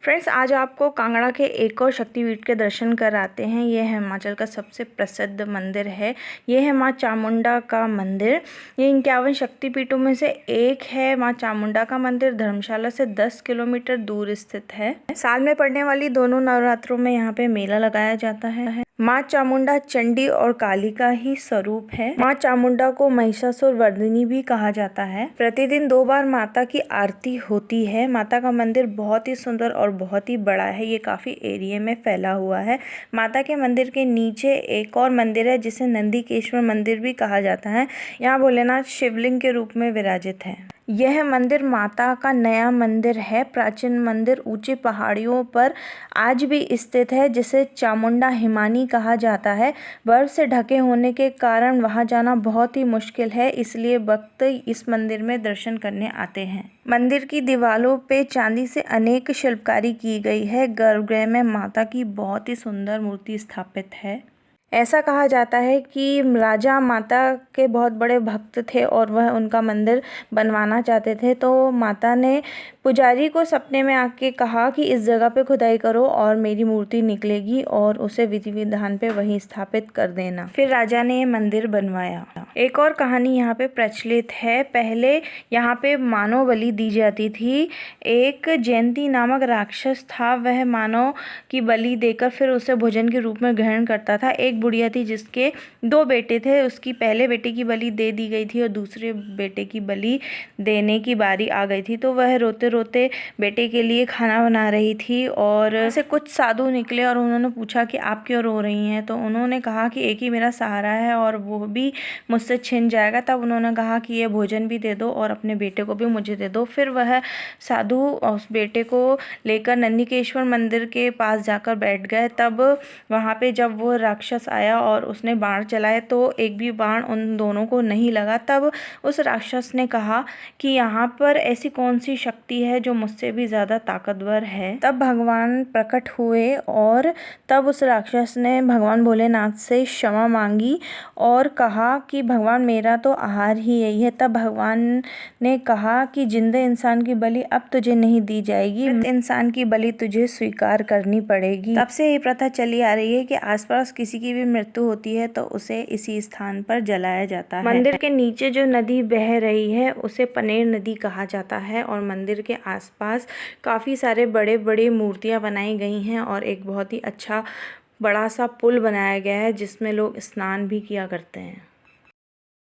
Friends, आज आपको कांगड़ा के एक और शक्तिपीठ के दर्शन कराते हैं। ये हिमाचल का सबसे प्रसिद्ध मंदिर है। ये है माँ चामुंडा का मंदिर। ये 51 शक्तिपीठों में से एक है। माँ चामुंडा का मंदिर धर्मशाला से 10 किलोमीटर दूर स्थित है। साल में पड़ने वाली दोनों नवरात्रों में यहाँ पे मेला लगाया जाता है। माँ चामुंडा चंडी और काली का ही स्वरूप है। माँ चामुंडा को महिषासुर वर्धिनी भी कहा जाता है। प्रतिदिन 2 बार माता की आरती होती है। माता का मंदिर बहुत ही सुंदर और बहुत ही बड़ा है। ये काफी एरिया में फैला हुआ है। माता के मंदिर के नीचे एक और मंदिर है जिसे नंदीकेश्वर मंदिर भी कहा जाता है। यहाँ भोलेनाथ शिवलिंग के रूप में विराजित है। यह मंदिर माता का नया मंदिर है। प्राचीन मंदिर ऊंची पहाड़ियों पर आज भी स्थित है, जिसे चामुंडा हिमानी कहा जाता है। बर्फ से ढके होने के कारण वहां जाना बहुत ही मुश्किल है, इसलिए भक्त इस मंदिर में दर्शन करने आते हैं। मंदिर की दीवारों पे चांदी से अनेक शिल्पकारी की गई है। गर्भगृह में माता की बहुत ही सुंदर मूर्ति स्थापित है। ऐसा कहा जाता है कि राजा माता के बहुत बड़े भक्त थे और वह उनका मंदिर बनवाना चाहते थे, तो माता ने पुजारी को सपने में आके कहा कि इस जगह पे खुदाई करो और मेरी मूर्ति निकलेगी और उसे विधि विधान पे वहीं स्थापित कर देना। फिर राजा ने ये मंदिर बनवाया। एक और कहानी यहाँ पे प्रचलित है। पहले यहाँ पे मानव बलि दी जाती थी। एक जयंती नामक राक्षस था, वह मानव की बलि देकर फिर उसे भोजन के रूप में ग्रहण करता था। एक बुढ़िया थी जिसके 2 बेटे थे। उसकी पहले बेटे की बलि दे दी गई थी और दूसरे बेटे की बलि देने की बारी आ गई थी, तो वह रोते रोते बेटे के लिए खाना बना रही थी और ऐसे कुछ साधु निकले और उन्होंने पूछा कि आप क्यों रो रही हैं। तो उन्होंने कहा कि एक ही मेरा सहारा है और वो भी मुझसे छिन जाएगा। तब उन्होंने कहा कि ये भोजन भी दे दो और अपने बेटे को भी मुझे दे दो। फिर वह साधु उस बेटे को लेकर नंदीकेश्वर मंदिर के पास जाकर बैठ गए। तब वहाँ पे जब वो राक्षस आया और उसने बाण चलाए तो एक भी बाण उन दोनों को नहीं लगा। तब उस राक्षस ने कहा कि यहाँ पर ऐसी कौन सी शक्ति है जो मुझसे भी ज़्यादा ताकतवर है। तब भगवान प्रकट हुए और तब उस राक्षस ने भगवान भोलेनाथ से क्षमा मांगी और कहा कि भगवान मेरा तो आहार ही यही है। तब भगवान ने कहा कि जिंदे इंसान की बलि अब तुझे नहीं दी जाएगी, इंसान की बलि तुझे स्वीकार करनी पड़ेगी। तब से ये प्रथा चली आ रही है कि आसपास किसी की भी मृत्यु होती है तो उसे इसी स्थान पर जलाया जाता है। मंदिर के नीचे जो नदी बह रही है उसे पनेर नदी कहा जाता है और मंदिर के आसपास काफ़ी सारे बड़े बड़े मूर्तियां बनाई गई हैं और एक बहुत ही अच्छा बड़ा सा पुल बनाया गया है जिसमें लोग स्नान भी किया करते हैं।